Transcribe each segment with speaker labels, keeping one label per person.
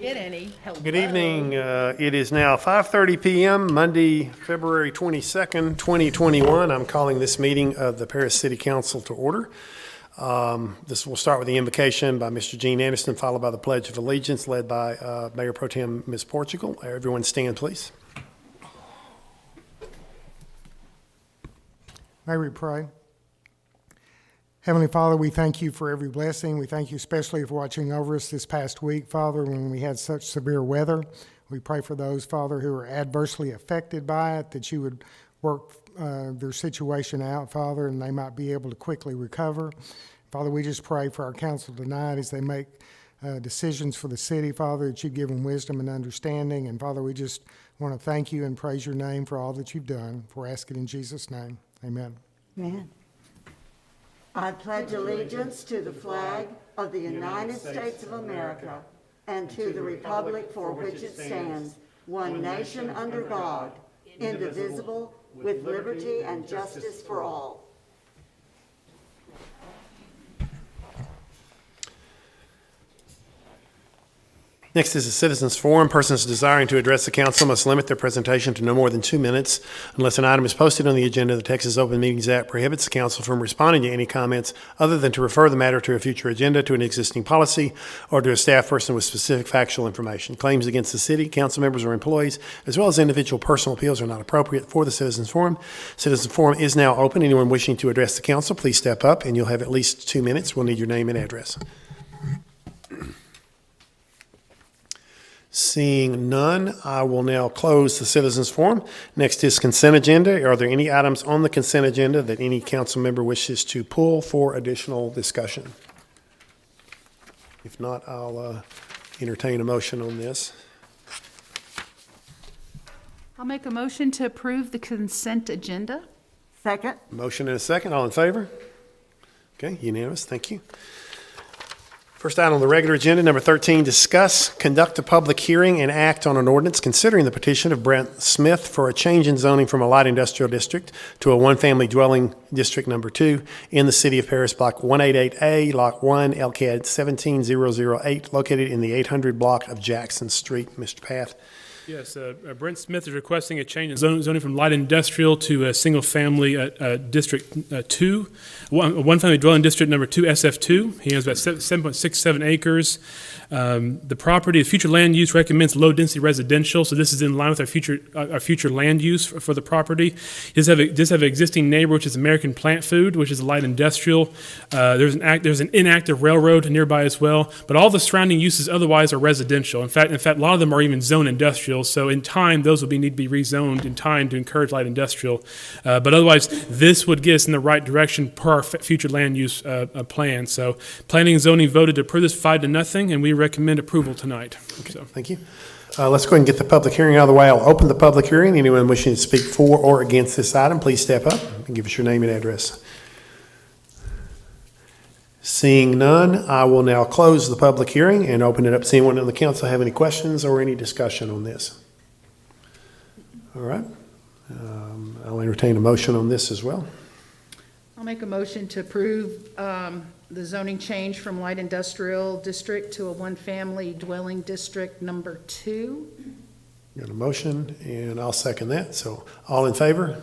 Speaker 1: get any. Hello.
Speaker 2: Good evening. It is now 5:30 p.m., Monday, February 22nd, 2021. I'm calling this meeting of the Paris City Council to order. This will start with the invocation by Mr. Gene Anderson, followed by the Pledge of Allegiance, led by Mayor Pro Tem Ms. Portugal. Everyone stand, please.
Speaker 3: May we pray? Heavenly Father, we thank you for every blessing. We thank you especially for watching over us this past week, Father, when we had such severe weather. We pray for those, Father, who are adversely affected by it, that you would work their situation out, Father, and they might be able to quickly recover. Father, we just pray for our council tonight as they make decisions for the city, Father, that you give them wisdom and understanding. And Father, we just want to thank you and praise your name for all that you've done. We're asking in Jesus' name. Amen.
Speaker 4: Amen. I pledge allegiance to the flag of the United States of America and to the republic for which it stands, one nation under God, indivisible, with liberty and justice for all.
Speaker 2: Next is a citizens forum. Persons desiring to address the council must limit their presentation to no more than 2 minutes. Unless an item is posted on the agenda, the Texas Open Meetings Act prohibits the council from responding to any comments other than to refer the matter to a future agenda, to an existing policy, or to a staff person with specific factual information. Claims against the city, council members, or employees, as well as individual personal appeals, are not appropriate for the citizens forum. Citizens forum is now open. Anyone wishing to address the council, please step up, and you'll have at least 2 minutes. We'll need your name and address. Seeing none, I will now close the citizens forum. Next is consent agenda. Are there any items on the consent agenda that any council member wishes to pull for additional discussion? If not, I'll entertain a motion on this.
Speaker 1: I'll make a motion to approve the consent agenda.
Speaker 4: Second.
Speaker 2: Motion and a second. All in favor? Okay, unanimous. Thank you. First item on the regular agenda, number 13, discuss, conduct a public hearing, and act on an ordinance considering the petition of Brent Smith for a change in zoning from a light industrial district to a one-family dwelling district number 2 in the city of Paris, block 188A, lot 1, LCAD 17008, located in the 800 block of Jackson Street. Mr. Path.
Speaker 5: Yes, Brent Smith is requesting a change in zoning from light industrial to a single-family district 2, one-family dwelling district number 2, SF2. He has about 7.67 acres. The property, the future land use recommends low-density residential, so this is in line with our future land use for the property. He does have an existing neighbor, which is American Plant Food, which is a light industrial. There's an inactive railroad nearby as well, but all the surrounding uses otherwise are residential. In fact, a lot of them are even zone industrial. So in time, those will need to be rezoned in time to encourage light industrial. But otherwise, this would get us in the right direction per our future land use plan. So planning and zoning voted to approve this 5-0, and we recommend approval tonight.
Speaker 2: Okay,
Speaker 5: so.
Speaker 2: thank you. Let's go ahead and get the public hearing out of the way. I'll open the public hearing. Anyone wishing to speak for or against this item, please step up and give us your name and address. Seeing none, I will now close the public hearing and open it up. Does anyone on the council have any questions or any discussion on this? All right. I'll entertain a motion on this as well.
Speaker 1: I'll make a motion to approve the zoning change from light industrial district to a one-family dwelling district number 2.
Speaker 2: Got a motion, and I'll second that. So all in favor?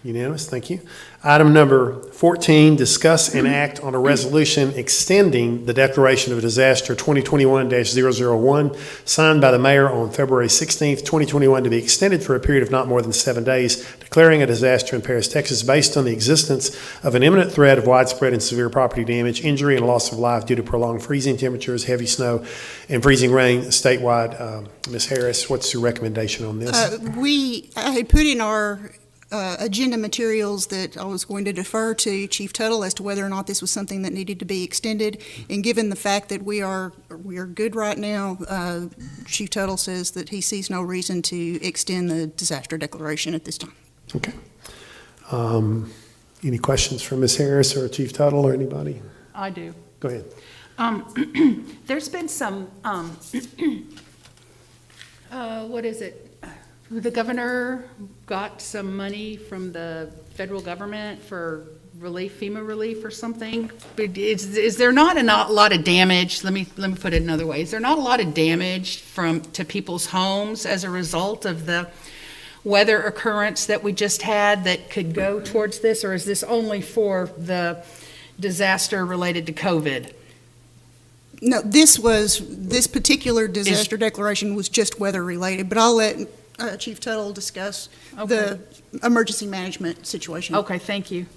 Speaker 2: Unanimous, thank you. Item number 14, discuss and act on a resolution extending the declaration of a disaster 2021-001 signed by the mayor on February 16th, 2021 to be extended for a period of not more than 7 days, declaring a disaster in Paris, Texas based on the existence of an imminent threat of widespread and severe property damage, injury, and loss of life due to prolonged freezing temperatures, heavy snow, and freezing rain statewide. Ms. Harris, what's your recommendation on this?
Speaker 6: I had put in our agenda materials that I was going to defer to Chief Tuttle as to whether or not this was something that needed to be extended. And given the fact that we are good right now, Chief Tuttle says that he sees no reason to extend the disaster declaration at this time.
Speaker 2: Okay. Any questions for Ms. Harris or Chief Tuttle or anybody?
Speaker 1: I do.
Speaker 2: Go ahead.
Speaker 1: There's been some, The governor got some money from the federal government for relief, FEMA relief or something. But is there not a lot of damage? Let me put it another way. Is there not a lot of damage to people's homes as a result of the weather occurrence that we just had that could go towards this, or is this only for the disaster related to COVID?
Speaker 6: No, this particular disaster declaration was just weather-related, but I'll let Chief Tuttle discuss the emergency management situation.
Speaker 1: Okay, thank you.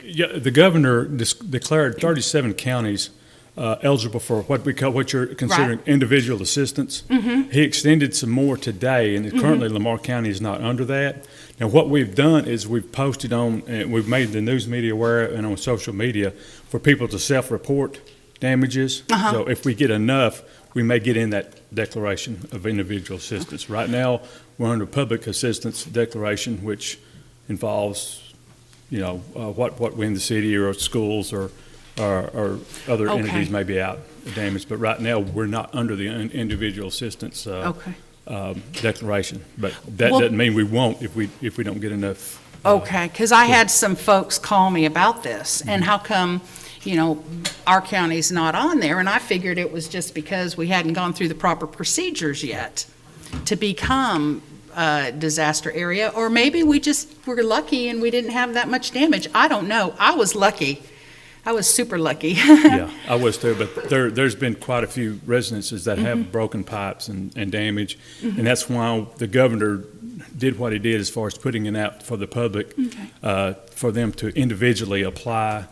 Speaker 7: Yeah, the governor declared 37 counties eligible for what you're considering individual assistance. He extended some more today, and currently Lamar County is not under that. Now, what we've done is we've posted on, and we've made the news media aware and on social media for people to self-report damages. So if we get enough, we may get in that declaration of individual assistance. Right now, we're under public assistance declaration, which involves, what we in the city or schools or other entities may be out damaged. But right now, we're not under the individual assistance declaration. But that doesn't mean we won't if we don't get enough.
Speaker 1: Okay, because I had some folks call me about this, and how come, our county's not on there? And I figured it was just because we hadn't gone through the proper procedures yet to become a disaster area, or maybe we just were lucky and we didn't have that much damage. I don't know. I was lucky. I was super lucky.
Speaker 7: Yeah, I was too, but there's been quite a few residences that have broken pipes and damage, and that's why the governor did what he did as far as putting it out for the public, for them to individually apply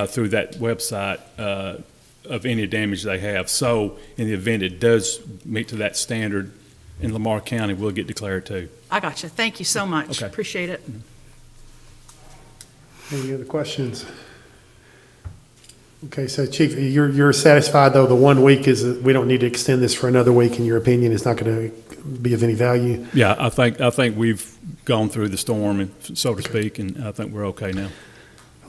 Speaker 7: through that website of any damage they have. So in the event it does meet to that standard in Lamar County, we'll get declared too.
Speaker 1: I got you. Thank you so much.
Speaker 7: Okay.
Speaker 1: Appreciate it.
Speaker 2: Any other questions? Okay, so Chief, you're satisfied though the 1 week is, we don't need to extend this for another week in your opinion? It's not going to be of any value?
Speaker 7: Yeah, I think we've gone through the storm, and so to speak, and I think we're okay now.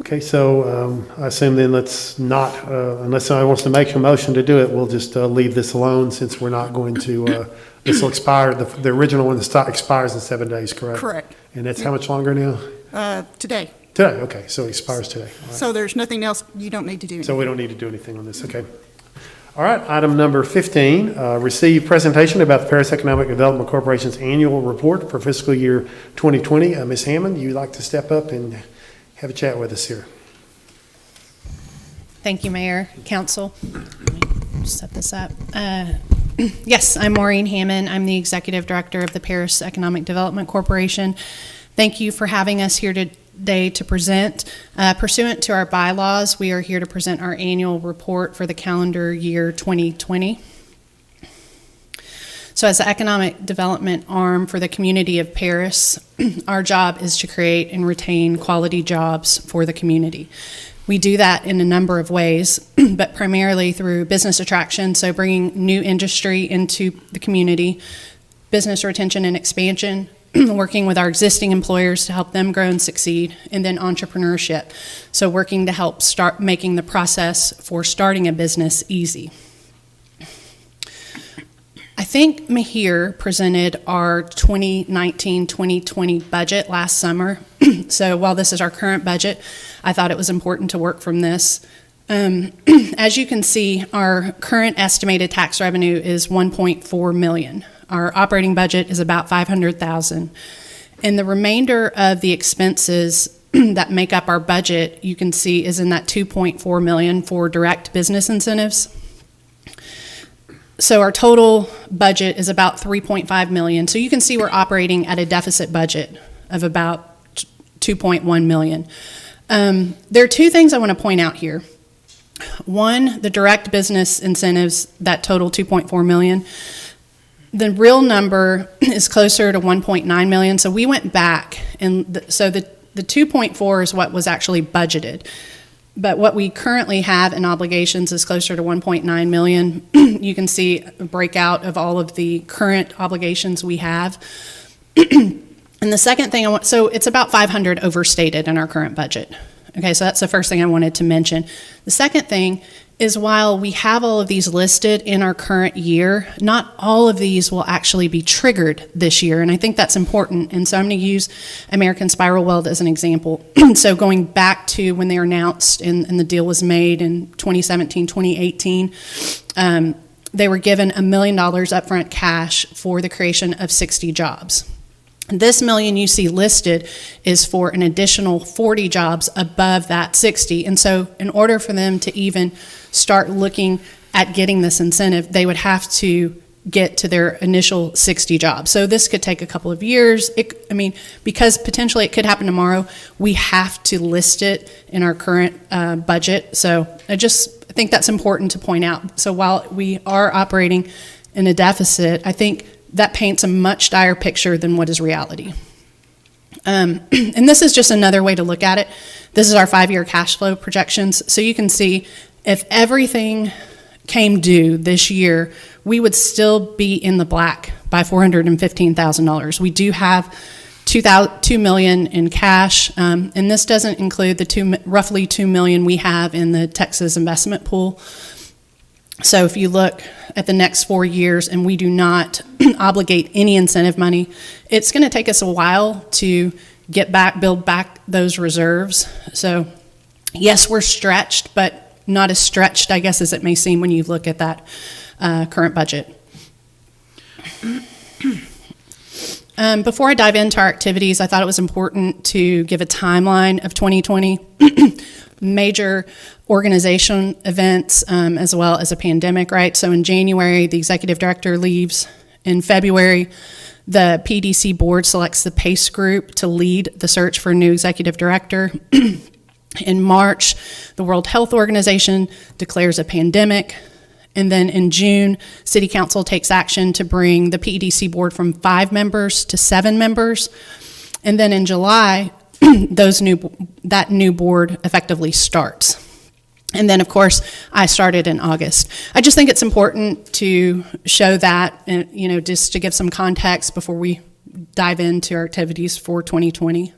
Speaker 2: Okay, so I assume then let's not, unless somebody wants to make a motion to do it, we'll just leave this alone since we're not going to, this will expire, the original one, the stock expires in 7 days, correct?
Speaker 6: Correct.
Speaker 2: And that's how much longer now?
Speaker 6: Today.
Speaker 2: Today, okay, so it expires today. All right.
Speaker 6: So there's nothing else, you don't need to do.
Speaker 2: So we don't need to do anything on this, okay. All right, item number 15, receive presentation about the Paris Economic Development Corporation's annual report for fiscal year 2020. Ms. Hammond, you'd like to step up and have a chat with us here.
Speaker 8: Thank you, Mayor, Council. Let me set this up. Yes, I'm Maureen Hammond. I'm the Executive Director of the Paris Economic Development Corporation. Thank you for having us here today to present. Pursuant to our bylaws, we are here to present our annual report for the calendar year 2020. So as the economic development arm for the community of Paris, our job is to create and retain quality jobs for the community. We do that in a number of ways, but primarily through business attraction, so bringing new industry into the community, business retention and expansion, working with our existing employers to help them grow and succeed, and then entrepreneurship, so working to help start making the process for starting a business easy. I think Mahir presented our 2019-2020 budget last summer. So while this is our current budget, I thought it was important to work from this. As you can see, our current estimated tax revenue is $1.4 million. Our operating budget is about $500,000. And the remainder of the expenses that make up our budget, you can see, is in that $2.4 million for direct business incentives. So our total budget is about $3.5 million. So you can see we're operating at a deficit budget of about $2.1 million. There are two things I want to point out here. One, the direct business incentives that total $2.4 million. The real number is closer to $1.9 million. So we went back, and so the 2.4 is what was actually budgeted. But what we currently have in obligations is closer to $1.9 million. You can see a breakout of all of the current obligations we have. And the second thing so it's about 500 overstated in our current budget. Okay, so that's the first thing I wanted to mention. The second thing is while we have all of these listed in our current year, not all of these will actually be triggered this year, and I think that's important. And so I'm going to use American Spiral Weld as an example. So going back to when they were announced and the deal was made in 2017, 2018, they were given $1 million upfront cash for the creation of 60 jobs. This million you see listed is for an additional 40 jobs above that 60. And so in order for them to even start looking at getting this incentive, they would have to get to their initial 60 jobs. So this could take a couple of years. Because potentially it could happen tomorrow, we have to list it in our current budget. So I think that's important to point out. So while we are operating in a deficit, I think that paints a much dire picture than what is reality. And this is just another way to look at it. This is our 5-year cash flow projections. So you can see if everything came due this year, we would still be in the black by $415,000. We do have $2 million in cash, and this doesn't include the roughly $2 million we have in the Texas investment pool. So if you look at the next 4 years and we do not obligate any incentive money, it's going to take us a while to build back those reserves. So yes, we're stretched, but not as stretched, I guess, as it may seem when you look at that current budget. Before I dive into our activities, I thought it was important to give a timeline of 2020. Major organization events, as well as a pandemic, right? So in January, the executive director leaves. In February, the PDC board selects the PACE group to lead the search for a new executive director. In March, the World Health Organization declares a pandemic. And then in June, City Council takes action to bring the PEDC board from 5 members to 7 members. And then in July, that new board effectively starts. And then, of course, I started in August. I just think it's important to show that, and just to give some context before we dive into our activities for 2020.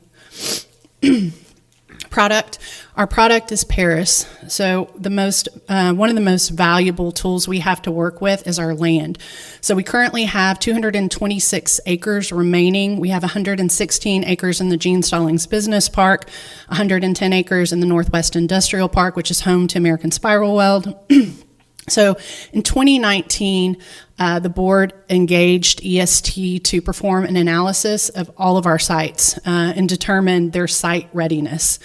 Speaker 8: Our product is Paris. So one of the most valuable tools we have to work with is our land. So we currently have 226 acres remaining. We have 116 acres in the Gene Stallings Business Park, 110 acres in the Northwest Industrial Park, which is home to American Spiral Weld. So in 2019, the board engaged EST to perform an analysis of all of our sites and determine their site readiness.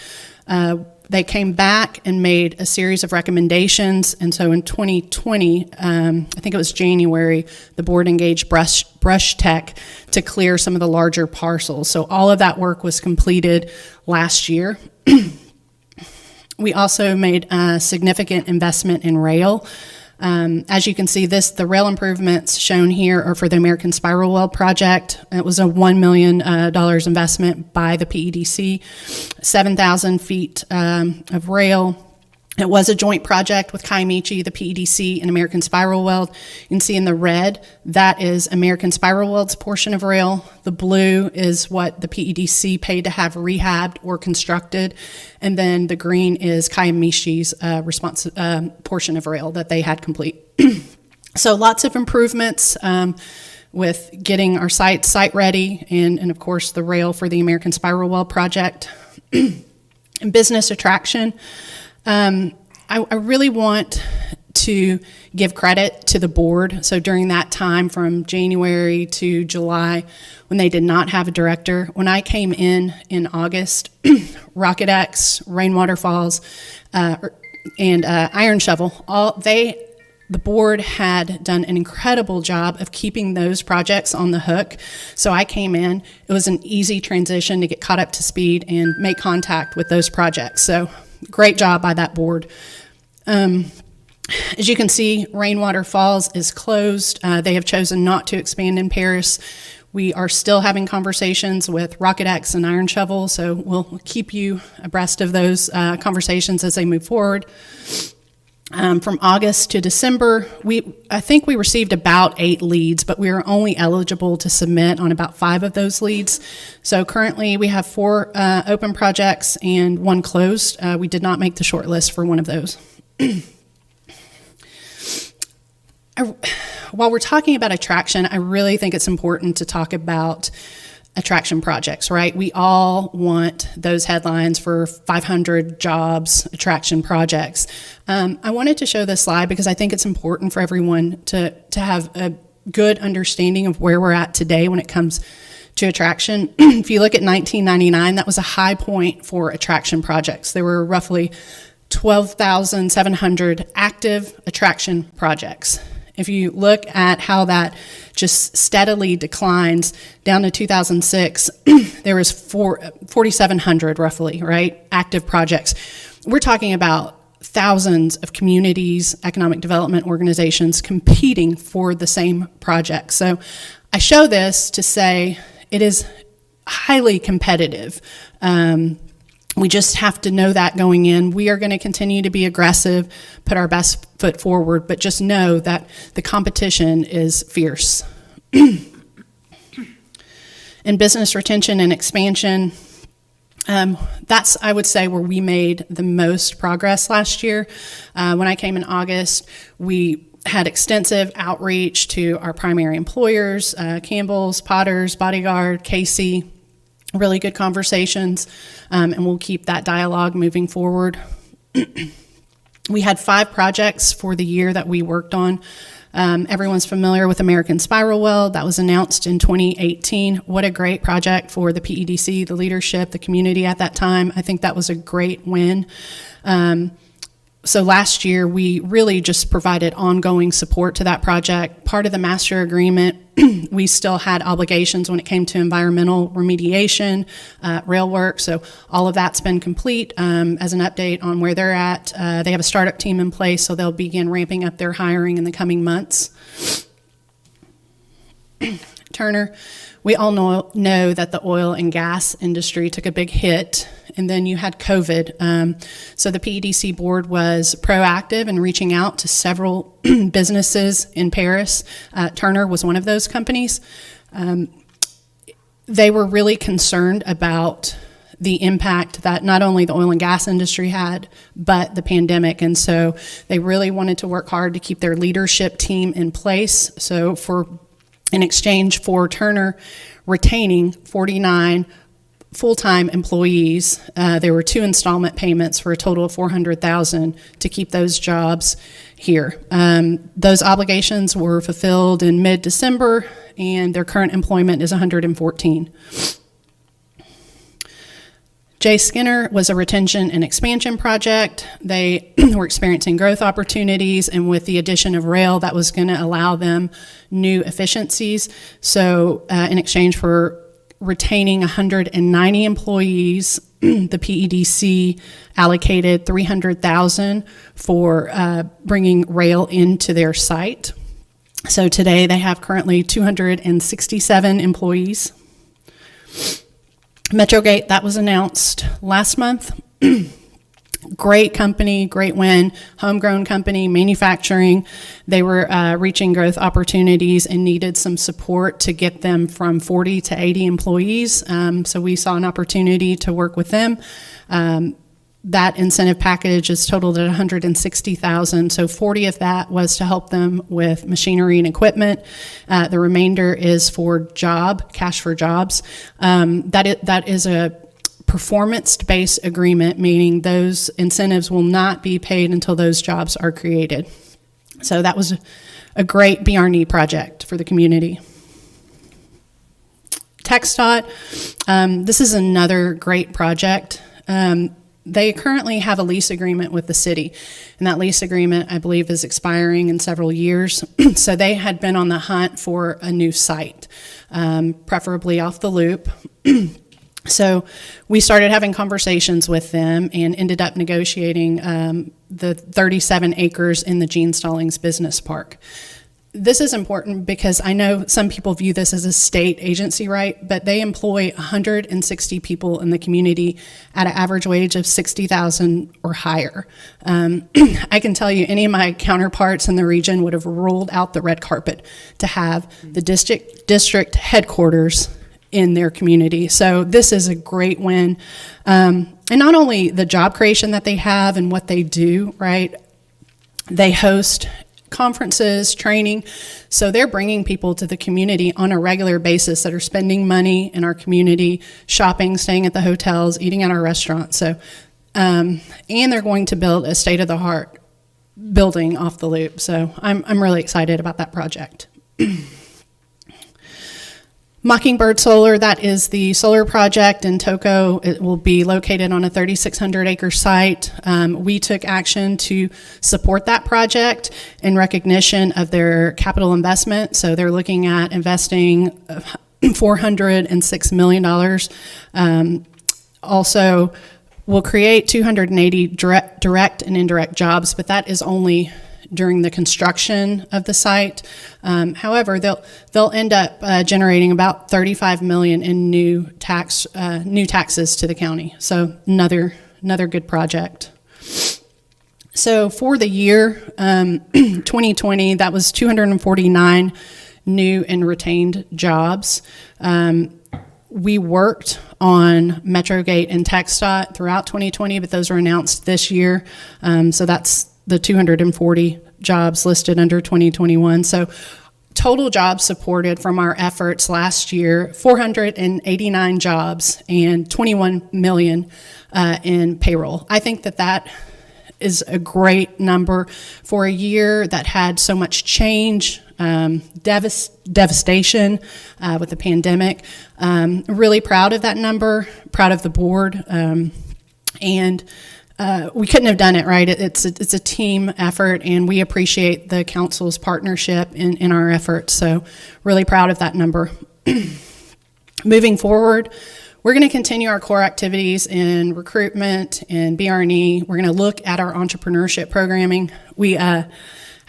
Speaker 8: They came back and made a series of recommendations, and so in 2020, I think it was January, the board engaged Brush Tech to clear some of the larger parcels. So all of that work was completed last year. We also made a significant investment in rail. As you can see, the rail improvements shown here are for the American Spiral Weld project. It was a $1 million investment by the PEDC, 7,000 feet of rail. It was a joint project with Kaimichi, the PEDC, and American Spiral Weld. You can see in the red, that is American Spiral Weld's portion of rail. The blue is what the PEDC paid to have rehabbed or constructed. And then the green is Kaimichi's portion of rail that they had complete. So lots of improvements with getting our site ready and of course the rail for the American Spiral Weld project. Business attraction. I really want to give credit to the board. So during that time from January to July, when they did not have a director, when I came in August, Rocket X, Rainwater Falls, and Iron Shovel, the board had done an incredible job of keeping those projects on the hook. So I came in, it was an easy transition to get caught up to speed and make contact with those projects. So great job by that board. As you can see, Rainwater Falls is closed. They have chosen not to expand in Paris. We are still having conversations with Rocket X and Iron Shovel, so we'll keep you abreast of those conversations as they move forward. From August to December, I think we received about 8 leads, but we are only eligible to submit on about 5 of those leads. So currently we have 4 open projects and 1 closed. We did not make the short list for one of those. while we're talking about attraction, I really think it's important to talk about attraction projects, right? We all want those headlines for 500 jobs, attraction projects. I wanted to show this slide because I think it's important for everyone to have a good understanding of where we're at today when it comes to attraction. If you look at 1999, that was a high point for attraction projects. There were roughly 12,700 active attraction projects. If you look at how that just steadily declines down to 2006, there was 4,700 roughly, right, active projects. We're talking about thousands of communities, economic development organizations competing for the same project. So I show this to say it is highly competitive. We just have to know that going in. We are going to continue to be aggressive, put our best foot forward, but just know that the competition is fierce. In business retention and expansion, that's, I would say, where we made the most progress last year. When I came in August, we had extensive outreach to our primary employers, Campbell's, Potter's, Bodyguard, Casey. Really good conversations, and we'll keep that dialogue moving forward. We had 5 projects for the year that we worked on. Everyone's familiar with American Spiral Weld. That was announced in 2018. What a great project for the PEDC, the leadership, the community at that time. I think that was a great win. So last year, we really just provided ongoing support to that project. Part of the master agreement, we still had obligations when it came to environmental remediation, rail work. So all of that's been complete. As an update on where they're at, they have a startup team in place, so they'll begin ramping up their hiring in the coming months. Turner, we all know that the oil and gas industry took a big hit, and then you had COVID. So the PEDC board was proactive in reaching out to several businesses in Paris. Turner was one of those companies. They were really concerned about the impact that not only the oil and gas industry had, but the pandemic. And so they really wanted to work hard to keep their leadership team in place. So in exchange for Turner retaining 49 full-time employees, there were 2 installment payments for a total of $400,000 to keep those jobs here. Those obligations were fulfilled in mid-December, and their current employment is 114. J. Skinner was a retention and expansion project. They were experiencing growth opportunities, and with the addition of rail, that was going to allow them new efficiencies. So in exchange for retaining 190 employees, the PEDC allocated $300,000 for bringing rail into their site. So today they have currently 267 employees. Metrogate, that was announced last month. Great company, great win, homegrown company, manufacturing. They were reaching growth opportunities and needed some support to get them from 40 to 80 employees. So we saw an opportunity to work with them. That incentive package is totaled at $160,000. So 40 of that was to help them with machinery and equipment. The remainder is for cash for jobs. That is a performance-based agreement, meaning those incentives will not be paid until those jobs are created. So that was a great BRNE project for the community. TxDOT, this is another great project. They currently have a lease agreement with the city, and that lease agreement, I believe, is expiring in several years. So they had been on the hunt for a new site, preferably off the loop. So we started having conversations with them and ended up negotiating the 37 acres in the Gene Stallings Business Park. This is important because I know some people view this as a state agency, right? But they employ 160 people in the community at an average wage of $60,000 or higher. I can tell you any of my counterparts in the region would have rolled out the red carpet to have the district headquarters in their community. So this is a great win. And not only the job creation that they have and what they do, right? They host conferences, training. So they're bringing people to the community on a regular basis that are spending money in our community, shopping, staying at the hotels, eating at our restaurants. So, and they're going to build a state-of-the-art building off the loop. So I'm really excited about that project. Mockingbird Solar, that is the solar project in Toco. It will be located on a 3,600 acre site. We took action to support that project in recognition of their capital investment. So they're looking at investing $406 million. Also, will create 280 direct and indirect jobs, but that is only during the construction of the site. However, they'll end up generating about $35 million in new taxes to the county. So another good project. So for the year 2020, that was 249 new and retained jobs. We worked on Metrogate and TxDOT throughout 2020, but those were announced this year. So that's the 240 jobs listed under 2021. So total jobs supported from our efforts last year, 489 jobs and 21 million in payroll. I think that is a great number for a year that had so much change, devastation with the pandemic. Really proud of that number, proud of the board, and we couldn't have done it, right? It's a team effort, and we appreciate the council's partnership in our efforts. So really proud of that number. Moving forward, we're going to continue our core activities in recruitment and BR&E. We're going to look at our entrepreneurship programming. We had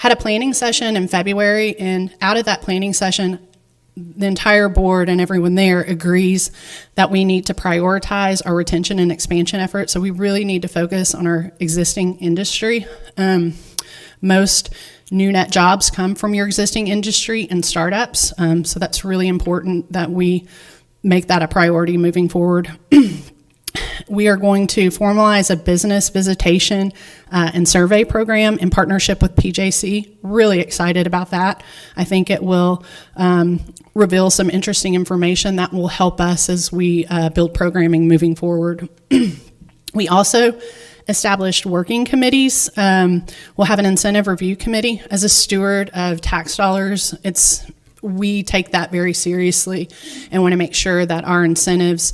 Speaker 8: a planning session in February, and out of that planning session, the entire board and everyone there agrees that we need to prioritize our retention and expansion efforts. So we really need to focus on our existing industry. Most new net jobs come from your existing industry and startups. So that's really important that we make that a priority moving forward. We are going to formalize a business visitation and survey program in partnership with PJC. Really excited about that. I think it will reveal some interesting information that will help us as we build programming moving forward. We also established working committees. We'll have an incentive review committee. As a steward of tax dollars, we take that very seriously and want to make sure that our incentives,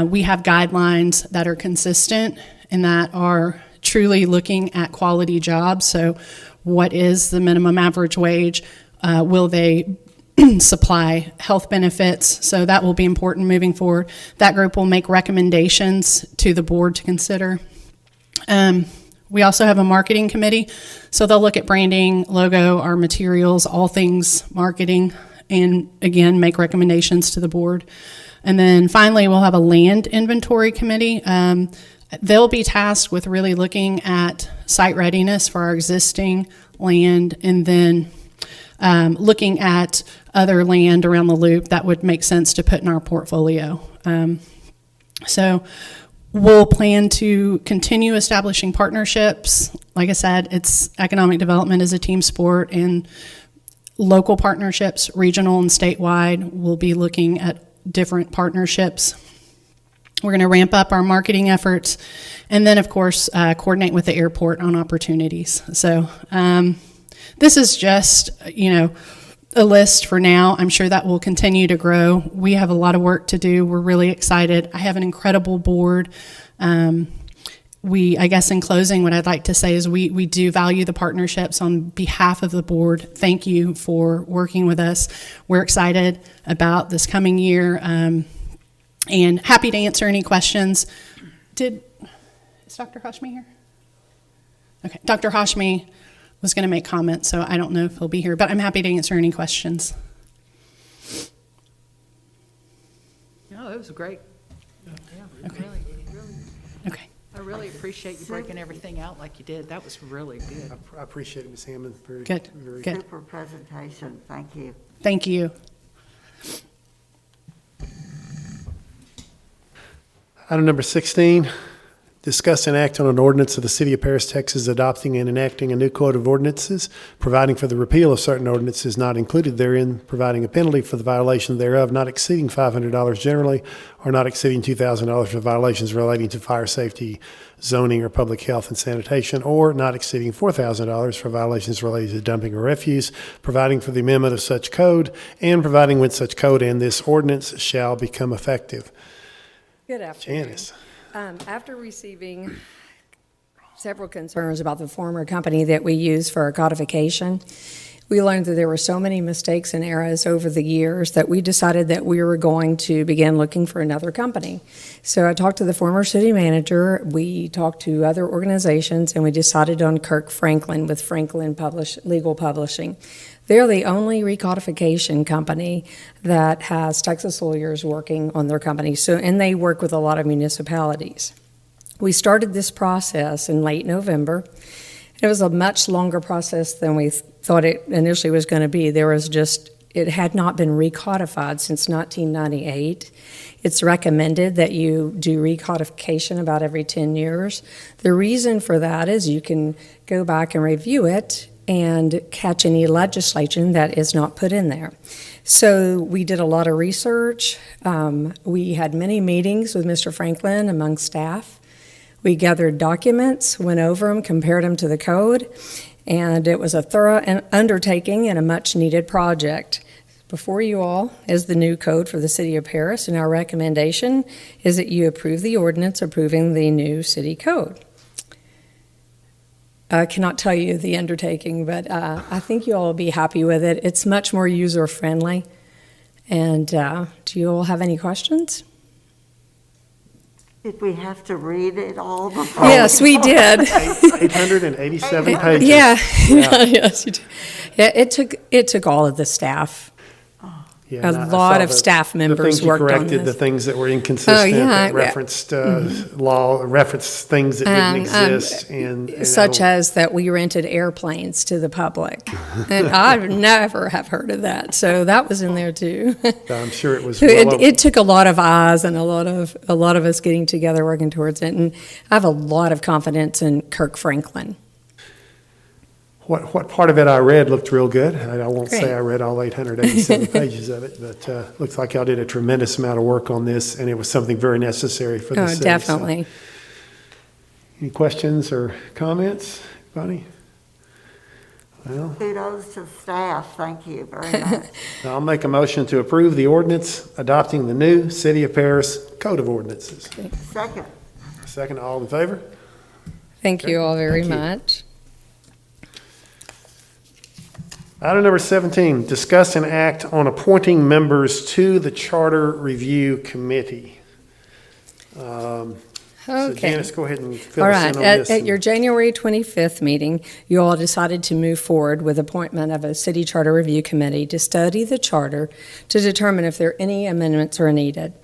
Speaker 8: we have guidelines that are consistent and that are truly looking at quality jobs. So what is the minimum average wage? Will they supply health benefits? So that will be important moving forward. That group will make recommendations to the board to consider. We also have a marketing committee. So they'll look at branding, logo, our materials, all things marketing, and again, make recommendations to the board. And then finally, we'll have a land inventory committee. They'll be tasked with really looking at site readiness for our existing land, and then looking at other land around the loop that would make sense to put in our portfolio. So we'll plan to continue establishing partnerships. Like I said, it's economic development is a team sport, and local partnerships, regional and statewide. We'll be looking at different partnerships. We're going to ramp up our marketing efforts, and then, of course, coordinate with the airport on opportunities. So this is just, a list for now. I'm sure that will continue to grow. We have a lot of work to do. We're really excited. I have an incredible board. I guess in closing, what I'd like to say is we do value the partnerships on behalf of the board. Thank you for working with us. We're excited about this coming year, and happy to answer any questions. Is Dr. Hashmi here? Okay, Dr. Hashmi was going to make comments, so I don't know if he'll be here, but I'm happy to answer any questions.
Speaker 1: No, it was great. Yeah,
Speaker 8: Okay.
Speaker 1: really.
Speaker 8: Okay.
Speaker 1: I really appreciate you breaking everything out like you did. That was really good.
Speaker 2: I appreciate it, Ms. Hammond. Very
Speaker 8: Good.
Speaker 2: Very
Speaker 8: Good.
Speaker 4: Super presentation, thank you.
Speaker 8: Thank you.
Speaker 2: Item number 16, discuss and act on an ordinance of the City of Paris, Texas, adopting and enacting a new code of ordinances, providing for the repeal of certain ordinances not included therein, providing a penalty for the violation thereof, not exceeding $500 generally, or not exceeding $2,000 for violations relating to fire safety, zoning, or public health and sanitation, or not exceeding $4,000 for violations related to dumping or refuse, providing for the amendment of such code, and providing when such code and this ordinance shall become effective.
Speaker 9: Good afternoon.
Speaker 2: Janice.
Speaker 9: After receiving several concerns about the former company that we used for our codification, we learned that there were so many mistakes and errors over the years that we decided that we were going to begin looking for another company. So I talked to the former city manager, we talked to other organizations, and we decided on Kirk Franklin with Franklin Legal Publishing. They're the only recodification company that has Texas lawyers working on their company, and they work with a lot of municipalities. We started this process in late November. It was a much longer process than we thought it initially was going to be. It had not been recodified since 1998. It's recommended that you do recodification about every 10 years. The reason for that is you can go back and review it and catch any legislation that is not put in there. So we did a lot of research. We had many meetings with Mr. Franklin among staff. We gathered documents, went over them, compared them to the code, and it was a thorough undertaking and a much-needed project. Before you all is the new code for the City of Paris, and our recommendation is that you approve the ordinance approving the new city code. I cannot tell you the undertaking, but I think you all will be happy with it. It's much more user-friendly. And do you all have any questions?
Speaker 4: Did we have to read it all before?
Speaker 9: Yes, we did.
Speaker 2: 887 pages.
Speaker 9: Yeah, yes, you did. Yeah, it took all of the staff.
Speaker 2: Yeah,
Speaker 9: A
Speaker 2: and I
Speaker 9: lot
Speaker 2: saw
Speaker 9: of staff members
Speaker 2: the
Speaker 9: worked on
Speaker 2: things you corrected, the
Speaker 9: this.
Speaker 2: things that were inconsistent,
Speaker 9: yeah,
Speaker 2: that
Speaker 9: yeah.
Speaker 2: referenced law, referenced things that didn't exist, and
Speaker 9: Such as that we rented airplanes to the public. And I've never have heard of that, so that was in there too.
Speaker 2: I'm sure it was.
Speaker 9: So
Speaker 2: Well
Speaker 9: it took a lot of eyes and a lot of us getting together, working towards it, and I have a lot of confidence in Kirk Franklin.
Speaker 2: What part of it I read looked real good. I won't say
Speaker 9: Great.
Speaker 2: I read all 887 pages of it, but looks like y'all did a tremendous amount of work on this, and it was something very necessary for the
Speaker 9: Oh,
Speaker 2: city. So,
Speaker 9: definitely.
Speaker 2: any questions or comments, Bonnie? Well,
Speaker 4: Kudos to staff, thank you very much.
Speaker 2: I'll make a motion to approve the ordinance adopting the new City of Paris Code of Ordinances.
Speaker 4: Second,
Speaker 2: Second, all in favor?
Speaker 9: Thank you all very
Speaker 2: Thank you.
Speaker 9: much.
Speaker 2: Item number 17, discuss and act on appointing members to the Charter Review Committee. So
Speaker 9: Okay.
Speaker 2: Janice, go ahead and fill
Speaker 9: All
Speaker 2: us
Speaker 9: right,
Speaker 2: in on this.
Speaker 9: at your January 25th meeting, you all decided to move forward with appointment of a city charter review committee to study the charter to determine if there any amendments are needed.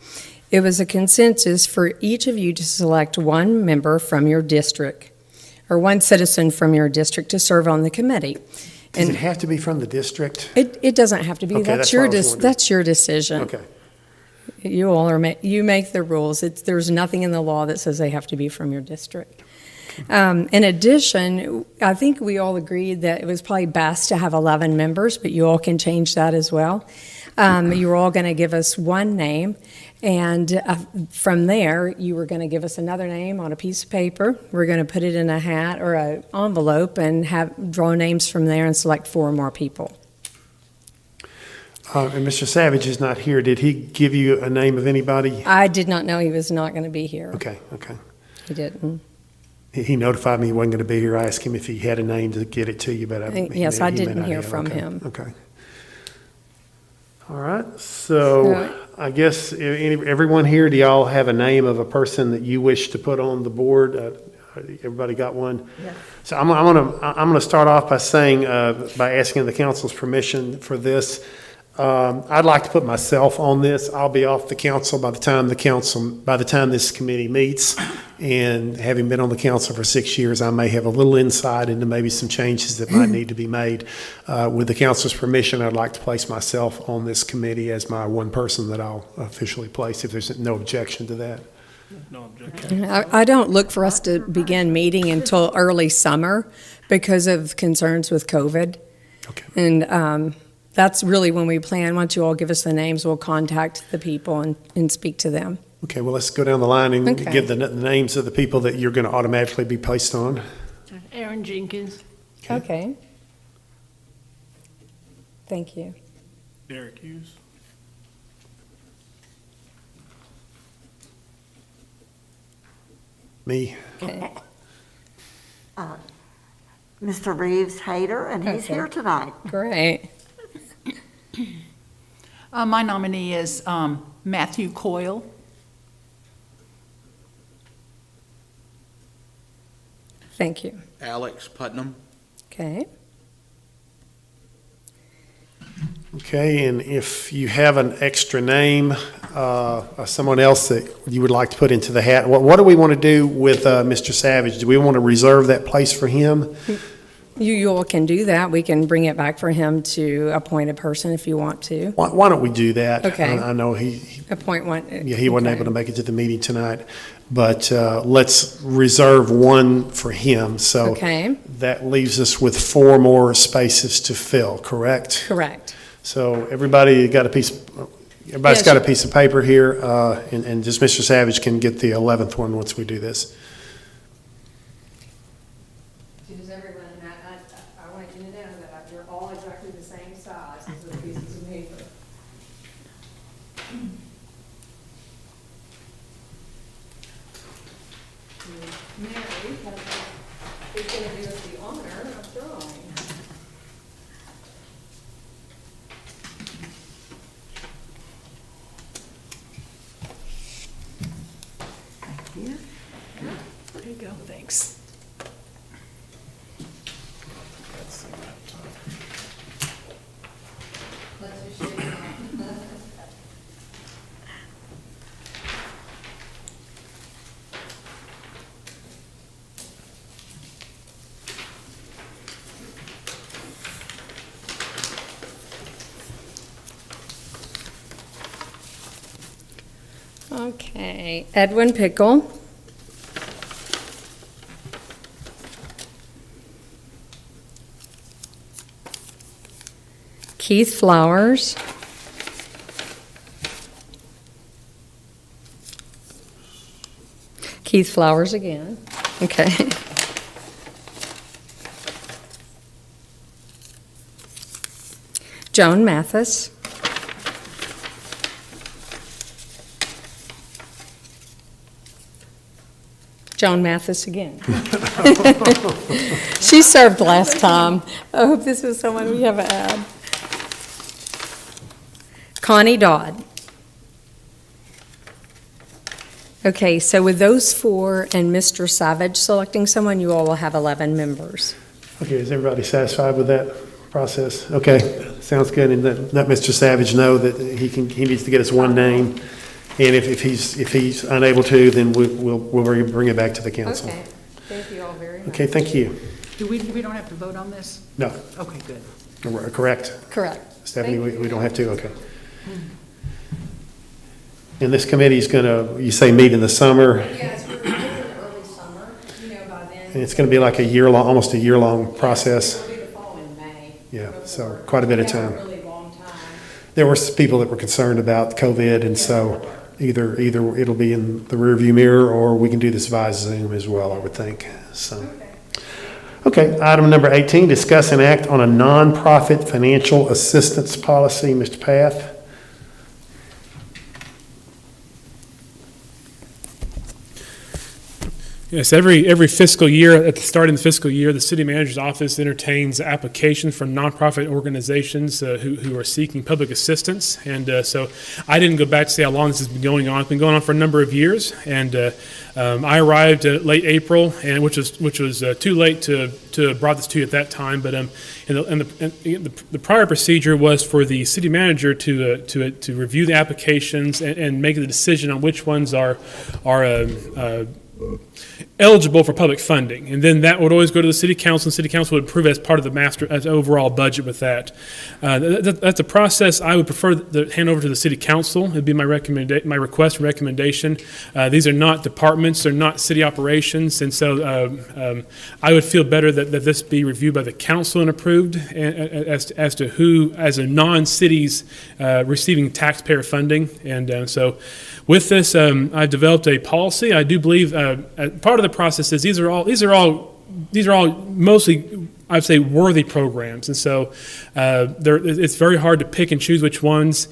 Speaker 9: It was a consensus for each of you to select one member from your district, or one citizen from your district to serve on the committee.
Speaker 2: Does
Speaker 9: And
Speaker 2: it have to be from the district?
Speaker 9: it doesn't have to be,
Speaker 2: Okay,
Speaker 9: that's
Speaker 2: that's what I
Speaker 9: your,
Speaker 2: was wondering.
Speaker 9: that's your decision.
Speaker 2: Okay.
Speaker 9: You all are, you make the rules. There's nothing in the law that says they have to be from your district. In addition, I think we all agreed that it was probably best to have 11 members, but you all can change that as well. You're all going to give us one name, and from there, you were going to give us another name on a piece of paper. We're going to put it in a hat or an envelope and draw names from there and select 4 more people.
Speaker 2: And Mr. Savage is not here. Did he give you a name of anybody?
Speaker 9: I did not know he was not going to be here.
Speaker 2: Okay.
Speaker 9: He didn't.
Speaker 2: He notified me he wasn't going to be here. I asked him if he had a name to get it to you, but
Speaker 9: Yes, I
Speaker 2: he may
Speaker 9: didn't
Speaker 2: not
Speaker 9: hear
Speaker 2: have.
Speaker 9: from
Speaker 2: Okay,
Speaker 9: him.
Speaker 2: Okay. All right. So I guess everyone here, do y'all have a name of a person that you wish to put on the board? Everybody got one?
Speaker 4: Yes.
Speaker 2: So I'm gonna start off by saying, by asking the council's permission for this. I'd like to put myself on this. I'll be off the council by the time this committee meets. And having been on the council for 6 years, I may have a little insight into maybe some changes that might need to be made. With the council's permission, I'd like to place myself on this committee as my one person that I'll officially place, if there's no objection to that.
Speaker 5: No objection.
Speaker 9: I don't look for us to begin meeting until early summer because of concerns with COVID.
Speaker 2: Okay.
Speaker 9: And that's really when we plan. Once you all give us the names, we'll contact the people and speak to them.
Speaker 2: Okay, well, let's go down the line and
Speaker 9: Okay.
Speaker 2: give the names of the people that you're going to automatically be placed on.
Speaker 1: Aaron Jenkins.
Speaker 9: Okay. Thank you.
Speaker 5: Derek Hughes.
Speaker 2: Me.
Speaker 9: Okay.
Speaker 4: Mr. Reeves Hayter, and he's
Speaker 9: Okay.
Speaker 4: here tonight.
Speaker 9: Great.
Speaker 1: My nominee is Matthew Coyle.
Speaker 9: Thank you.
Speaker 10: Alex Putnam.
Speaker 9: Okay.
Speaker 2: Okay, and if you have an extra name, someone else that you would like to put into the hat, what do we want to do with Mr. Savage? Do we want to reserve that place for him?
Speaker 9: You all can do that. We can bring it back for him to appoint a person if you want to.
Speaker 2: Why don't we do that?
Speaker 9: Okay.
Speaker 2: I know he
Speaker 9: Appoint one.
Speaker 2: wasn't able to make it to the meeting tonight, but let's reserve one for him. So
Speaker 9: Okay.
Speaker 2: that leaves us with 4 more spaces to fill, correct?
Speaker 9: Correct.
Speaker 2: So everybody's got a piece
Speaker 9: Yes.
Speaker 2: of paper here, and just Mr. Savage can get the 11th one once we do this.
Speaker 9: Does everyone, I want you to know that you're all exactly the same size as the pieces of paper. Mary is going to do us the honor of drawing.
Speaker 1: There you go, thanks.
Speaker 9: Okay, Edwin Pickle. Keith Flowers. Keith Flowers again. Okay. Joan Mathis. Joan Mathis again. She served last time. I hope this is someone we have had. Connie Dodd. Okay, so with those 4 and Mr. Savage selecting someone, you all will have 11 members.
Speaker 2: Okay, is everybody satisfied with that process? Okay, sounds good, and let Mr. Savage know that he needs to get us one name, and if he's unable to, then we'll bring it back to the council.
Speaker 9: Okay, thank you all very much.
Speaker 2: Okay, thank you.
Speaker 1: Do we don't have to vote on this?
Speaker 2: No,
Speaker 1: Okay, good.
Speaker 2: correct?
Speaker 9: Correct.
Speaker 2: Stephanie,
Speaker 9: Thank
Speaker 2: we don't have to, okay. And this committee is gonna, you say meet in the summer,
Speaker 9: Yes, we're in early summer, by then.
Speaker 2: and it's gonna be like a year-long, almost a year-long process.
Speaker 9: It'll be the following May.
Speaker 2: Yeah, so quite a bit of
Speaker 9: We have
Speaker 2: time.
Speaker 9: a really long time.
Speaker 2: There were people that were concerned about COVID, and so either it'll be in the rearview mirror, or we can do this via Zoom as well, I would think, so. Okay, item number 18, discuss and act on a nonprofit financial assistance policy. Mr. Path?
Speaker 5: Yes, every fiscal year, at the start of the fiscal year, the city manager's office entertains applications from nonprofit organizations who are seeking public assistance. And so I didn't go back to see how long this has been going on. It's been going on for a number of years. And I arrived late April, and which was too late to have brought this to you at that time. But the prior procedure was for the city manager to review the applications and make the decision on which ones are eligible for public funding. And then that would always go to the city council, and city council would approve it as part of the master, as overall budget with that. That's a process I would prefer to hand over to the city council. It'd be my request and recommendation. These are not departments, they're not city operations, and so I would feel better that this be reviewed by the council and approved as to who, as a non-cities receiving taxpayer funding. And so with this, I've developed a policy. I do believe part of the process is these are all mostly, I'd say, worthy programs, and so it's very hard to pick and choose which ones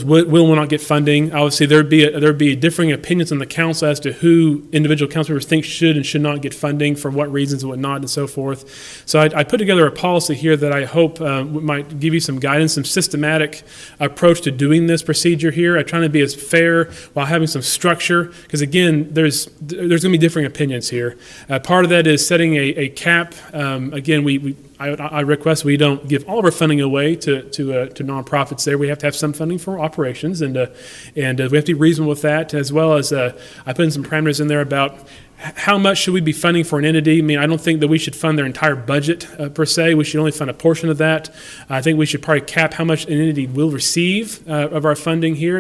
Speaker 5: will not get funding. Obviously, there'd be differing opinions on the council as to who individual council members think should and should not get funding, for what reasons and what not, and so forth. So I put together a policy here that I hope might give you some guidance, some systematic approach to doing this procedure here. I'm trying to be as fair while having some structure, because again, there's going to be differing opinions here. Part of that is setting a cap. Again, I request we don't give all of our funding away to nonprofits there. We have to have some funding for operations, and we have to be reasonable with that, as well as I put in some parameters in there about how much should we be funding for an entity. I mean, I don't think that we should fund their entire budget per se. We should only fund a portion of that. I think we should probably cap how much an entity will receive of our funding here.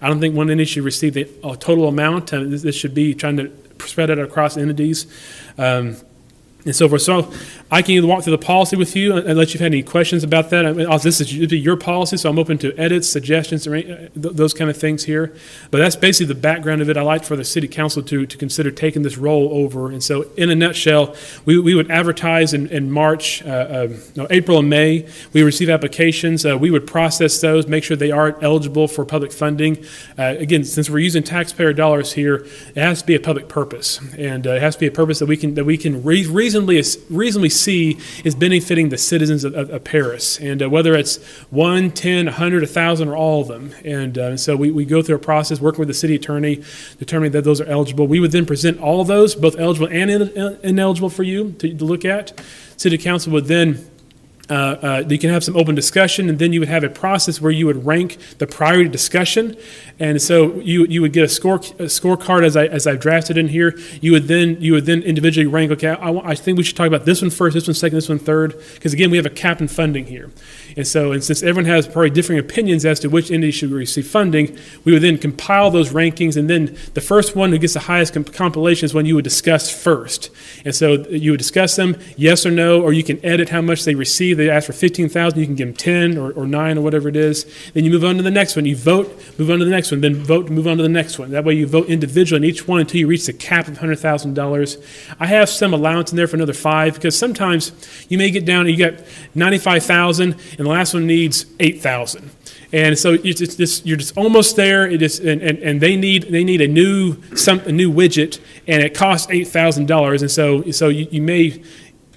Speaker 5: I don't think one entity should receive the total amount. This should be trying to spread it across entities. And so forth. So I can either walk through the policy with you, unless you've had any questions about that. I mean, this is your policy, so I'm open to edits, suggestions, those kind of things here. But that's basically the background of it. I like for the city council to consider taking this role over. And so in a nutshell, we would advertise in March, April and May. We receive applications. We would process those, make sure they are eligible for public funding. Again, since we're using taxpayer dollars here, it has to be a public purpose. And it has to be a purpose that we can reasonably see is benefiting the citizens of Paris, and whether it's 1, 10, 100, 1,000, or all of them. And so we go through a process, working with the city attorney, determining that those are eligible. We would then present all of those, both eligible and ineligible, for you to look at. City council would then you can have some open discussion, and then you would have a process where you would rank the priority discussion. And so you would get a scorecard as I've drafted in here. You would then individually rank. Okay, I think we should talk about this one first, this one second, this one third, because again, we have a cap in funding here. And since everyone has probably differing opinions as to which entity should receive funding, we would then compile those rankings, and then the first one who gets the highest compilation is one you would discuss first. And so you would discuss them, yes or no, or you can edit how much they receive. They ask for 15,000, you can give them 10 or 9 or whatever it is. Then you move on to the next one. You vote, move on to the next one, then vote, move on to the next one. That way you vote individually in each one until you reach the cap of $100,000. I have some allowance in there for another 5, because sometimes you may get down and you got 95,000 and the last one needs 8,000. And so you're just almost there. And they need a new widget, and it costs $8,000. And so you may.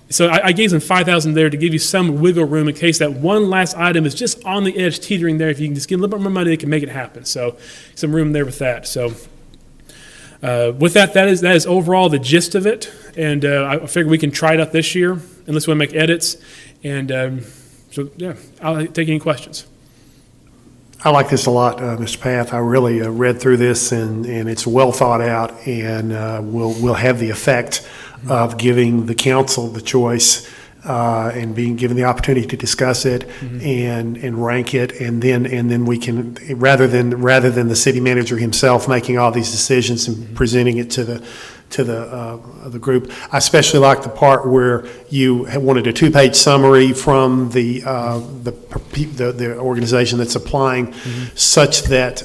Speaker 5: So I gave them 5,000 there to give you some wiggle room in case that one last item is just on the edge, teetering there. If you can just give a little bit more money, they can make it happen. So some room there with that. So with that is overall the gist of it. And I figure we can try it out this year, unless we want to make edits. And so yeah, I'll take any questions.
Speaker 2: I like this a lot, Mr. Path. I really read through this, and it's well thought out, and will have the effect of giving the council the choice and being given the opportunity to discuss it and rank it, and then we can, rather than the city manager himself making all these decisions and presenting it to the group. I especially like the part where you wanted a 2-page summary from the organization that's applying, such that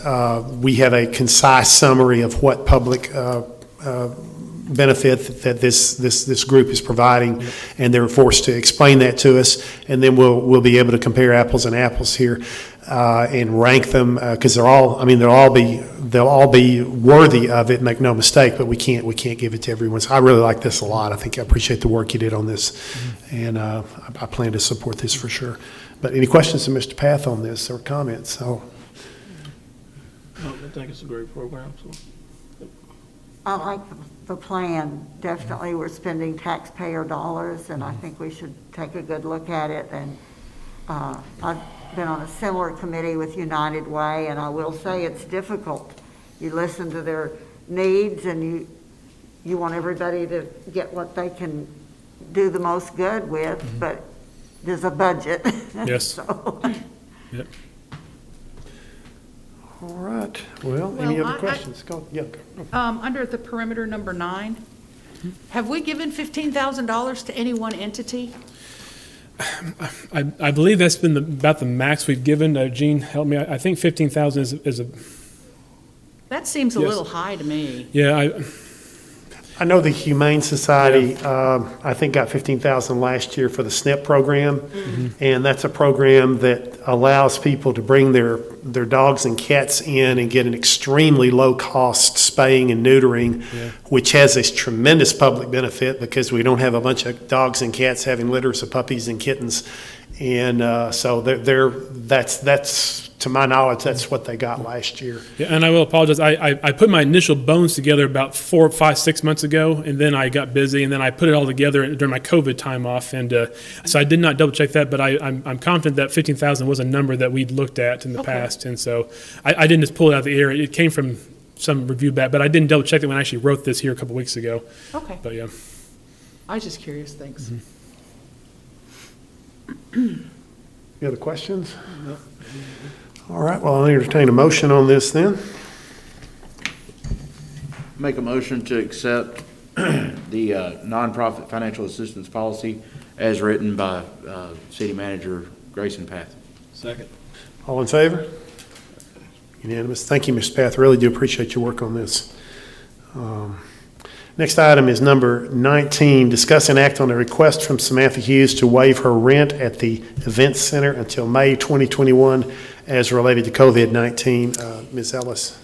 Speaker 2: we have a concise summary of what public benefit that this group is providing, and they're forced to explain that to us, and then we'll be able to compare apples and apples here. And rank them, because they'll all be worthy of it. Make no mistake, but we can't give it to everyone. So I really like this a lot. I appreciate the work you did on this, and I plan to support this for sure. But any questions to Mr. Path on this or comments? So
Speaker 10: I think it's a great program. So.
Speaker 4: I like the plan. Definitely, we're spending taxpayer dollars, and I think we should take a good look at it. And I've been on a similar committee with United Way, and I will say it's difficult. You listen to their needs, and you want everybody to get what they can do the most good with, but there's a budget.
Speaker 5: Yes.
Speaker 4: So,
Speaker 5: Yep.
Speaker 2: All right, well, any
Speaker 1: Well,
Speaker 2: other
Speaker 1: I-
Speaker 2: questions? Go, yeah, go.
Speaker 1: Under the perimeter number 9, have we given $15,000 to any one entity?
Speaker 5: I believe that's been about the max we've given. Gene, help me. I think 15,000 is a,
Speaker 1: That seems a
Speaker 5: Yes.
Speaker 1: little high to me.
Speaker 5: yeah,
Speaker 2: I know the Humane Society, I think got 15,000 last year for the SNP program. And that's a program that allows people to bring their dogs and cats in and get an extremely low-cost spaying and neutering, which has a tremendous public benefit because we don't have a bunch of dogs and cats having litters of puppies and kittens. And so that's, to my knowledge, that's what they got last year.
Speaker 5: yeah, and I will apologize. I put my initial bones together about 4, 5, 6 months ago, and then I got busy, and then I put it all together during my COVID time off, and so I did not double check that, but I'm confident that 15,000 was a number that we'd looked at in the past, and so I didn't just pull it out of the air. It came from some review back, but I didn't double check it when I actually wrote this here a couple weeks ago.
Speaker 1: Okay,
Speaker 5: But yeah.
Speaker 1: I was just curious, thanks.
Speaker 2: Any other questions? All right, well, I'll entertain a motion on this then.
Speaker 11: Make a motion to accept the nonprofit financial assistance policy as written by City Manager Grayson Path.
Speaker 10: Second.
Speaker 2: All in favor? Unanimous. Thank you, Mr. Path. Really do appreciate your work on this. Next item is number 19, discuss and act on a request from Samantha Hughes to waive her rent at the Event Center until May 2021 as related to COVID-19. Ms. Ellis.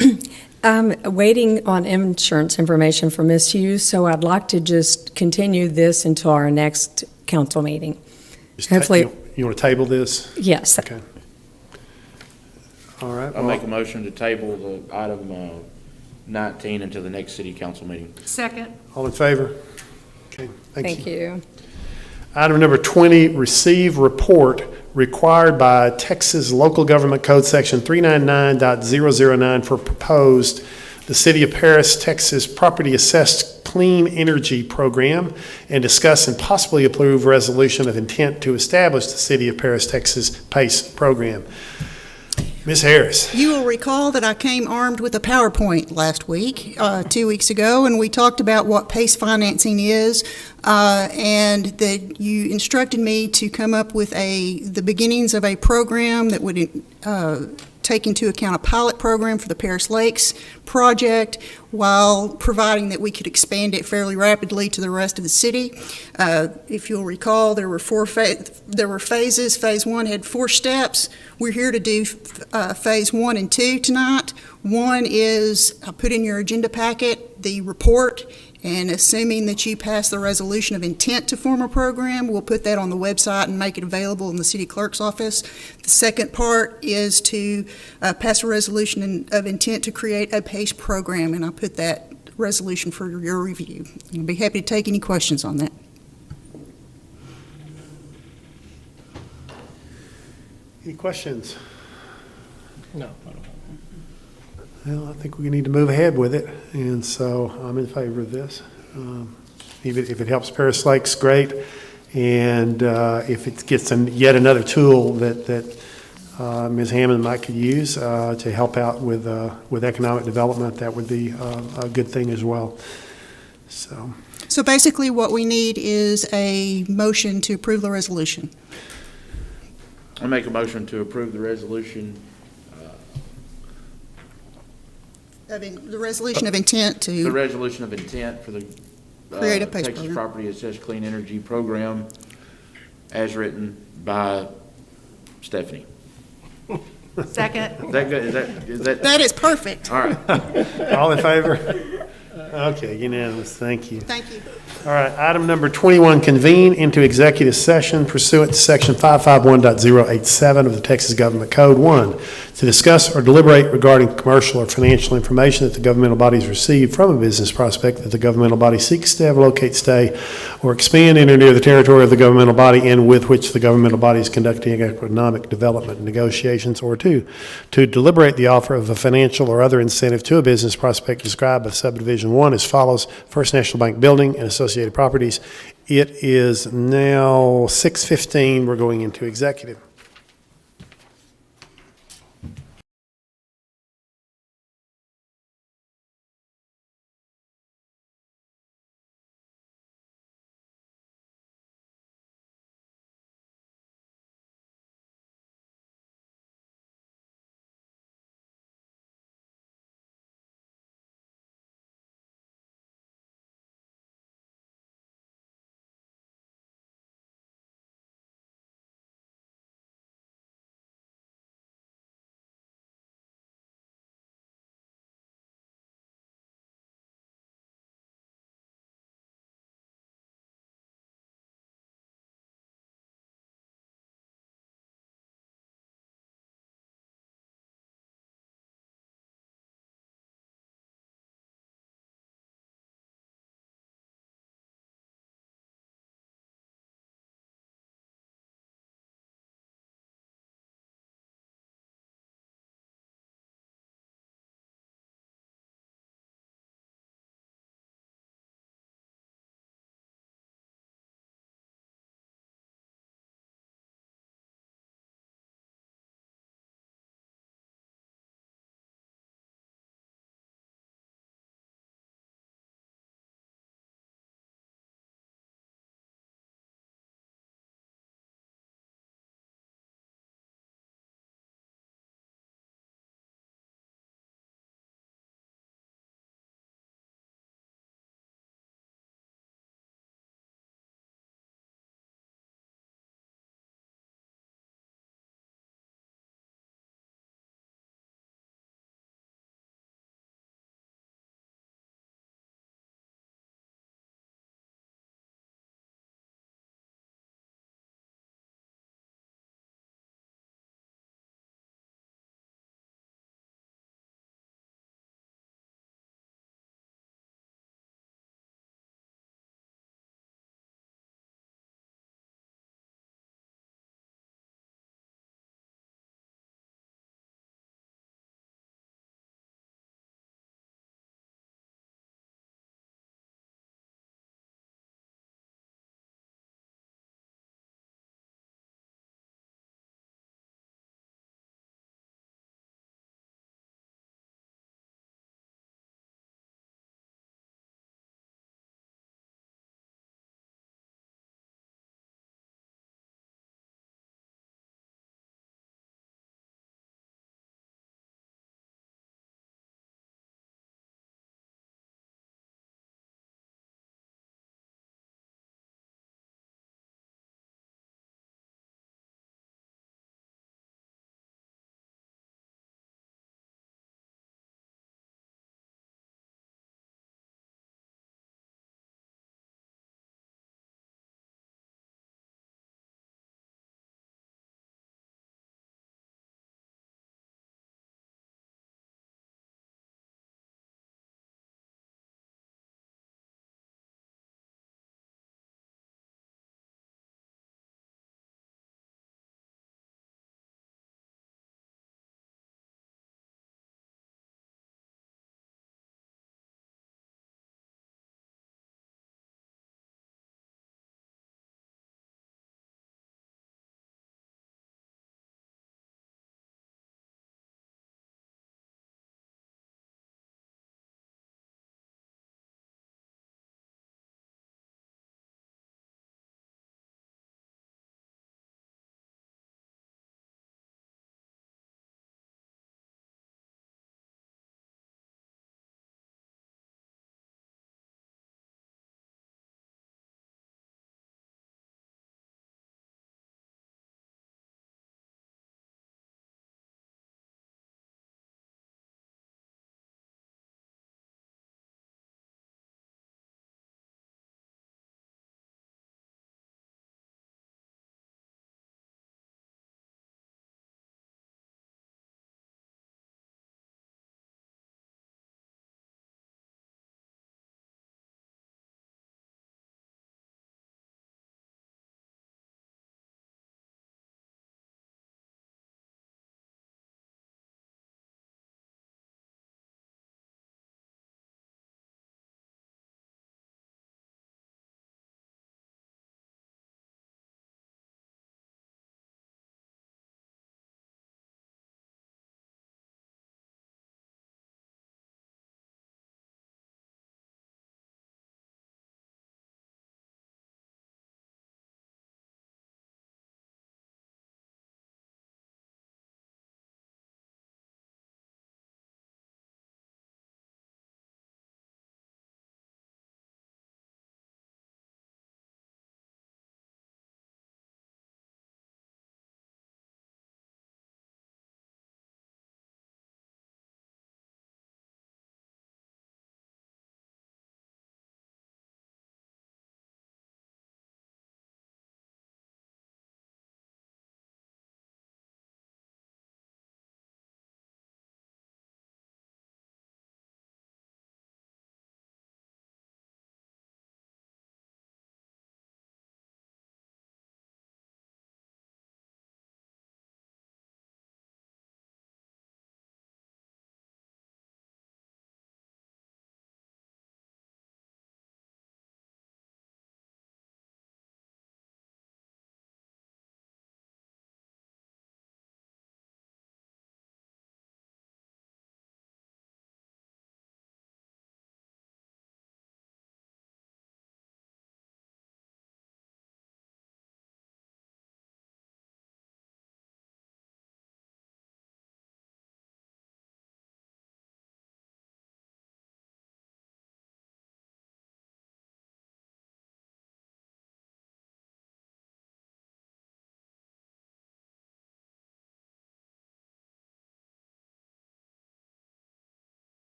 Speaker 9: I'm waiting on insurance information from Ms. Hughes, so I'd like to just continue this until our next council meeting. Hopefully-
Speaker 2: You want to table this?
Speaker 9: Yes.
Speaker 2: Okay. All right.
Speaker 11: I'll make a motion to table the item 19 until the next city council meeting.
Speaker 1: Second,
Speaker 2: All in favor? Okay,
Speaker 9: Thank you.
Speaker 2: Item number 20, receive report required by Texas Local Government Code Section 399.009 for proposed the City of Paris, Texas Property Assessed Clean Energy Program, and discuss and possibly approve resolution of intent to establish the City of Paris, Texas PACE program. Ms. Harris.
Speaker 6: You will recall that I came armed with a PowerPoint last week, 2 weeks ago, and we talked about what PACE financing is, and that you instructed me to come up with the beginnings of a program that would take into account a pilot program for the Paris Lakes project while providing that we could expand it fairly rapidly to the rest of the city. If you'll recall, there were phases. Phase 1 had 4 steps. We're here to do phase 1 and 2 tonight. 1 is, I put in your agenda packet the report, and assuming that you pass the resolution of intent to form a program, we'll put that on the website and make it available in the city clerk's office. The second part is to pass a resolution of intent to create a PACE program, and I'll put that resolution for your review. I'll be happy to take any questions on that.
Speaker 2: Any questions?
Speaker 10: No, I don't.
Speaker 2: Well, I think we need to move ahead with it, and so I'm in favor of this. If it helps Paris Lakes, great, and if it gets yet another tool that Ms. Hammond might could use to help out with economic development, that would be a good thing as well.
Speaker 6: So basically, what we need is a motion to approve the resolution.
Speaker 11: I make a motion to approve the resolution.
Speaker 6: The resolution of intent
Speaker 11: The
Speaker 6: to
Speaker 11: resolution of intent for the
Speaker 6: create a PACE
Speaker 11: Texas
Speaker 6: program.
Speaker 11: Property Assessed Clean Energy Program as written by Stephanie.
Speaker 1: second,
Speaker 11: Is that good? Is that?
Speaker 6: That is perfect.
Speaker 11: All right.
Speaker 2: All in favor? Okay, unanimous, thank you.
Speaker 6: Thank you.
Speaker 2: All right, item number 21, convene into executive session pursuant to section 551.087 of the Texas Government Code. 1, to discuss or deliberate regarding commercial or financial information that the governmental bodies receive from a business prospect that the governmental body seeks to have, locate, stay, or expand in or near the territory of the governmental body and with which the governmental body is conducting economic development negotiations. Or 2, to deliberate the offer of a financial or other incentive to a business prospect described by subdivision 1 as follows: First National Bank Building and associated properties. It is now 6:15. We're going into executive.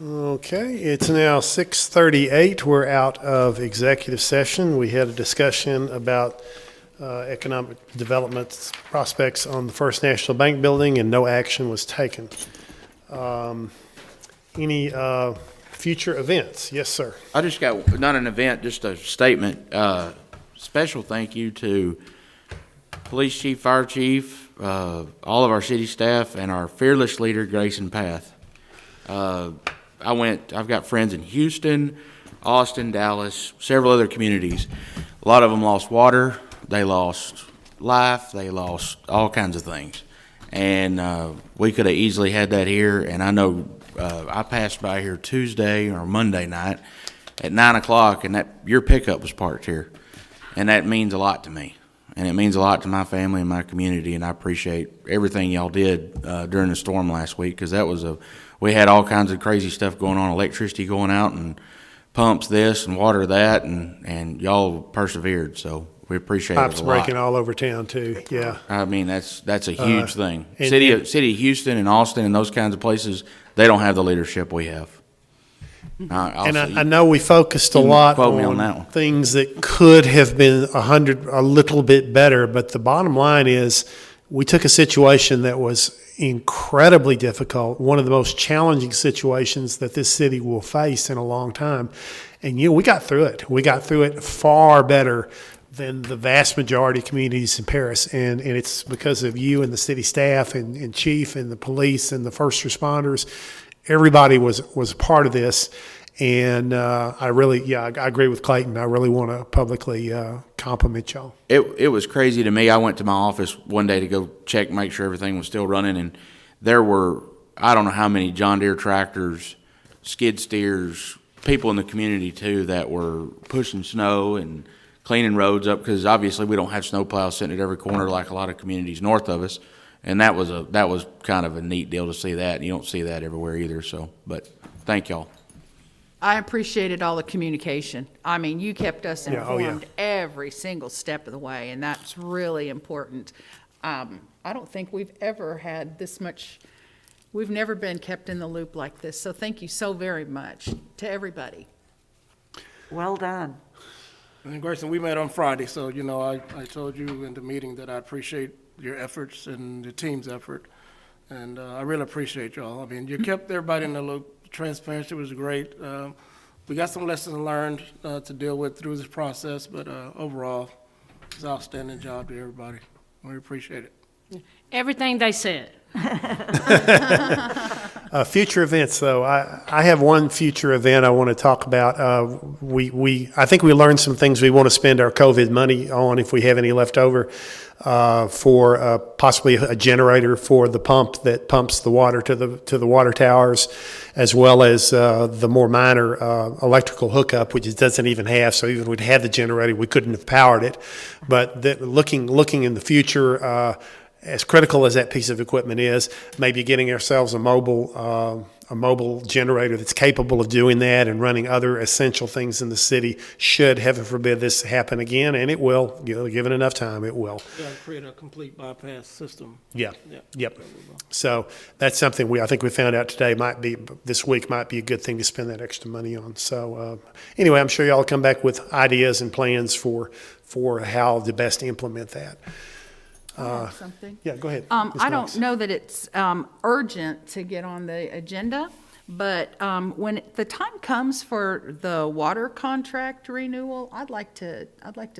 Speaker 2: Okay, it's now 6:38. We're out of executive session. We had a discussion about economic development prospects on the First National Bank building, and no action was taken. Any future events? Yes, sir.
Speaker 11: I just got, not an event, just a statement. Special thank you to police chief, fire chief, all of our city staff, and our fearless leader, Grayson Path. I've got friends in Houston, Austin, Dallas, several other communities. A lot of them lost water, they lost life, they lost all kinds of things. And we could have easily had that here, and I know I passed by here Tuesday or Monday night at 9 o'clock, and your pickup was parked here. And that means a lot to me. And it means a lot to my family and my community, and I appreciate everything y'all did during the storm last week, because we had all kinds of crazy stuff going on, electricity going out, and pumps this and water that, and y'all persevered, so we appreciate it a lot.
Speaker 2: Pipes breaking all over town too, yeah.
Speaker 11: I mean, that's a huge thing.
Speaker 2: and-
Speaker 11: City of Houston and Austin and those kinds of places, they don't have the leadership we have.
Speaker 2: And I know we focused a
Speaker 11: You can
Speaker 2: lot
Speaker 11: quote me on that
Speaker 2: on
Speaker 11: one.
Speaker 2: things that could have been a little bit better, but the bottom line is, we took a situation that was incredibly difficult, one of the most challenging situations that this city will face in a long time, and we got through it. We got through it far better than the vast majority of communities in Paris, and it's because of you and the city staff and chief and the police and the first responders. Everybody was a part of this, and I agree with Clayton. I really want to publicly compliment y'all.
Speaker 11: It was crazy to me. I went to my office one day to go check, make sure everything was still running, and there were, I don't know how many John Deere tractors, skid steers, people in the community too that were pushing snow and cleaning roads up, because obviously we don't have snow plows sitting at every corner like a lot of communities north of us. And that was kind of a neat deal to see that. You don't see that everywhere either. So, but thank y'all.
Speaker 1: I appreciated all the communication. I mean, you kept us
Speaker 2: Yeah, oh, yeah.
Speaker 1: informed every single step of the way, and that's really important. I don't think we've ever had this much, we've never been kept in the loop like this. So thank you so very much to everybody.
Speaker 4: Well done.
Speaker 10: And Grayson, we met on Friday, so, I told you in the meeting that I appreciate your efforts and the team's effort, and I really appreciate y'all. I mean, you kept everybody in the loop. Transparency was great. We got some lessons learned to deal with through this process, but overall, it's an outstanding job to everybody. We appreciate it.
Speaker 12: Everything they said.
Speaker 2: Future events, though, I have one future event I want to talk about. I think we learned some things we want to spend our COVID money on, if we have any left over, for possibly a generator for the pump that pumps the water to the water towers, as well as the more minor electrical hookup, which it doesn't even have. So even if we'd had the generator, we couldn't have powered it. But looking in the future, as critical as that piece of equipment is, maybe getting ourselves a mobile generator that's capable of doing that and running other essential things in the city, should, heaven forbid, this happen again, and it will, given enough time, it will.
Speaker 10: Yeah, create a complete bypass system.
Speaker 2: Yeah.
Speaker 10: Yeah.
Speaker 2: Yep. So that's something I think we found out today this week might be a good thing to spend that extra money on. So anyway, I'm sure y'all will come back with ideas and plans for how to best implement that.
Speaker 1: I have something.
Speaker 2: Yeah, go ahead. Ms.
Speaker 1: I don't
Speaker 2: Knox.
Speaker 1: know that it's urgent to get on the agenda, but when the time comes for the water contract renewal, I'd like to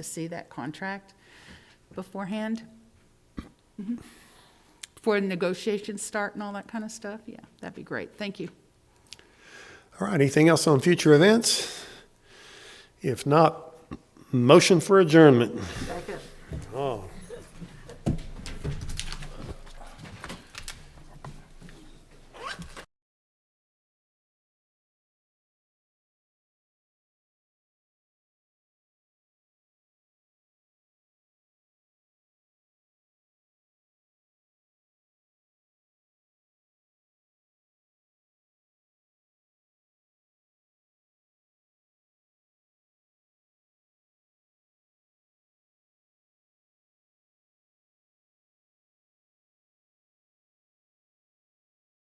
Speaker 1: see that contract beforehand. Before the negotiations start and all that kind of stuff. Yeah, that'd be great. Thank you.
Speaker 2: All right, anything else on future events? If not, motion for adjournment.
Speaker 4: Second.
Speaker 2: Oh,